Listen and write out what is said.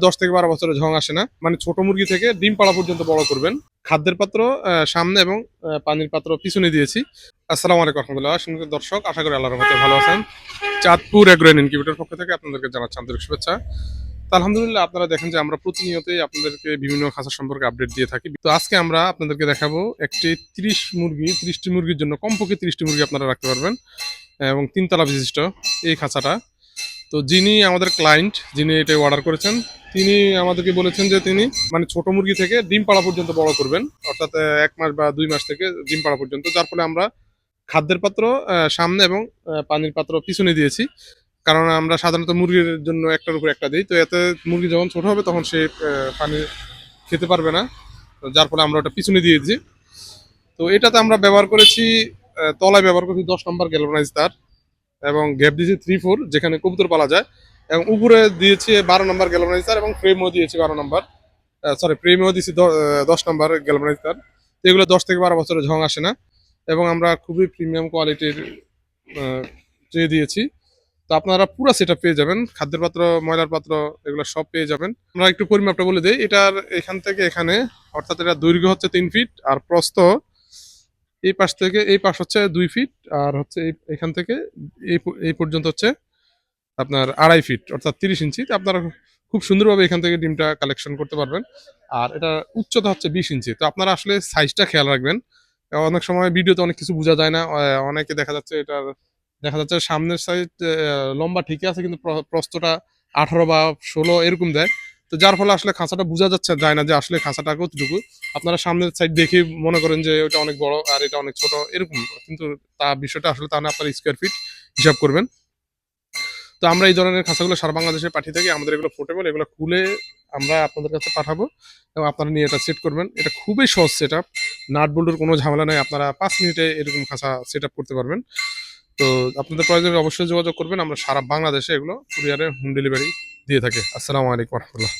10 থেকে 12 বছরের ঝং আসে না, মানে ছোট মুরগি থেকে ডিম পাড়া পর্যন্ত বড় করবেন। খাদ্যের পাত্র সামনে এবং পানির পাত্র পিছনে দিয়েছি। আসসালামু আলাইকুম রহমতুল্লাহ, সুন্দর দর্শক, আশা করি আল্লাহর রহমতে ভালো আছেন। চাঁদপুর এগ্রো ইনকিউবেটর পক্ষ থেকে আপনাদেরকে জানাচ্ছি আন্তরিক শুভেচ্ছা। তো আলহামদুলিল্লাহ, আপনারা দেখেন যে আমরা প্রতিনিয়তই আপনাদেরকে বিভিন্ন খাঁচা সম্পর্কে আপডেট দিয়ে থাকি। তো আজকে আমরা আপনাদেরকে দেখাবো একটি 30টি মুরগির জন্য কমপক্ষে 30টি মুরগি আপনারা রাখতে পারবেন এবং 3 তলা বিশিষ্ট এই খাঁচাটা। তো যিনি আমাদের ক্লায়েন্ট, যিনি এটা অর্ডার করেছেন, তিনি আমাদেরকে বলেছেন যে তিনি মানে ছোট মুরগি থেকে ডিম পাড়া পর্যন্ত বড় করবেন, অর্থাৎ 1 মাস বা 2 মাস থেকে ডিম পাড়া পর্যন্ত। যার ফলে আমরা খাদ্যের পাত্র সামনে এবং পানির পাত্র পিছনে দিয়েছি, কারণ আমরা সাধারণত মুরগির জন্য একটার উপর একটা দিই। তো এতে মুরগি যখন ছোট হবে তখন সে পানি খেতে পারবে না, তো যার ফলে আমরা ওটা পিছনে দিয়ে দিয়েছি। তো এটাতে আমরা ব্যবহার করেছি, তলায় ব্যবহার করেছি 10 নম্বর গ্যালভানাইজ তার, এবং গ্যাপ দিয়েছি 3-4 যেখানে কবুতর পালা যায়, এবং উপরে দিয়েছি 12 নম্বর গ্যালভানাইজ তার, এবং ফ্রেমও দিয়েছি 12 নম্বর, ফ্রেমও দিয়েছি 10 নম্বর গ্যালভানাইজ তার। তো এগুলো 10 থেকে 12 বছরের ঝং আসে না, এবং আমরা খুবই প্রিমিয়াম কোয়ালিটির ট্রে দিয়েছি। তো আপনারা পুরো সেট পেয়ে যাবেন, খাদ্যের পাত্র, ময়লার পাত্র, এগুলো সব পেয়ে যাবেন। আমরা একটু পরিমাপটা বলে দিই। এটার এখান থেকে এখানে, অর্থাৎ এটা দৈর্ঘ্য হচ্ছে 3 ফিট, আর প্রস্থ এই পাশ থেকে এই পাশ হচ্ছে 2 ফিট, আর হচ্ছে এখান থেকে এই পর্যন্ত হচ্ছে আপনার 2.5 ফিট, অর্থাৎ 30 ইঞ্চি। তো আপনারা খুব সুন্দরভাবে এখান থেকে ডিমটা কালেকশন করতে পারবেন। আর এটা উচ্চতা হচ্ছে 20 ইঞ্চি। তো আপনারা আসলে সাইজটা খেয়াল রাখবেন। অনেক সময় ভিডিওতে অনেক কিছু বোঝা যায় না। অনেকে দেখা যাচ্ছে সামনের সাইড লম্বা ঠিকই আছে, কিন্তু প্রস্থটা 18 বা 16 এরকম দেয়। তো যার ফলে আসলে খাঁচাটা বোঝা যায় না যে আসলে খাঁচাটা কতটুকু। আপনারা সামনের সাইড দেখে মনে করেন যে ওটা অনেক বড় আর এটা অনেক ছোট এরকম, কিন্তু বিষয়টা আসলে তা না। আপনার স্কোয়ার ফিট হিসাব করবেন। তো আমরা এই ধরনের খাঁচাগুলো সারা বাংলাদেশে পাঠিয়ে থাকি। আমাদের এগুলো পোর্টেবল, এগুলো খুলে আমরা আপনাদের কাছে পাঠাবো, এবং আপনারা নিয়ে এটা সেট করবেন। এটা খুবই সহজ সেট আপ, নাট বল্টুর কোনো ঝামেলা নেই। আপনারা 5 মিনিটে এরকম খাঁচা সেট আপ করতে পারবেন। তো আপনাদের প্রয়োজনে অবশ্যই যোগাযোগ করবেন। আমরা সারা বাংলাদেশে এগুলো কুরিয়ারে হোম ডেলিভারি দিয়ে থাকি। আসসালামু আলাইকুম রহমতুল্লাহ।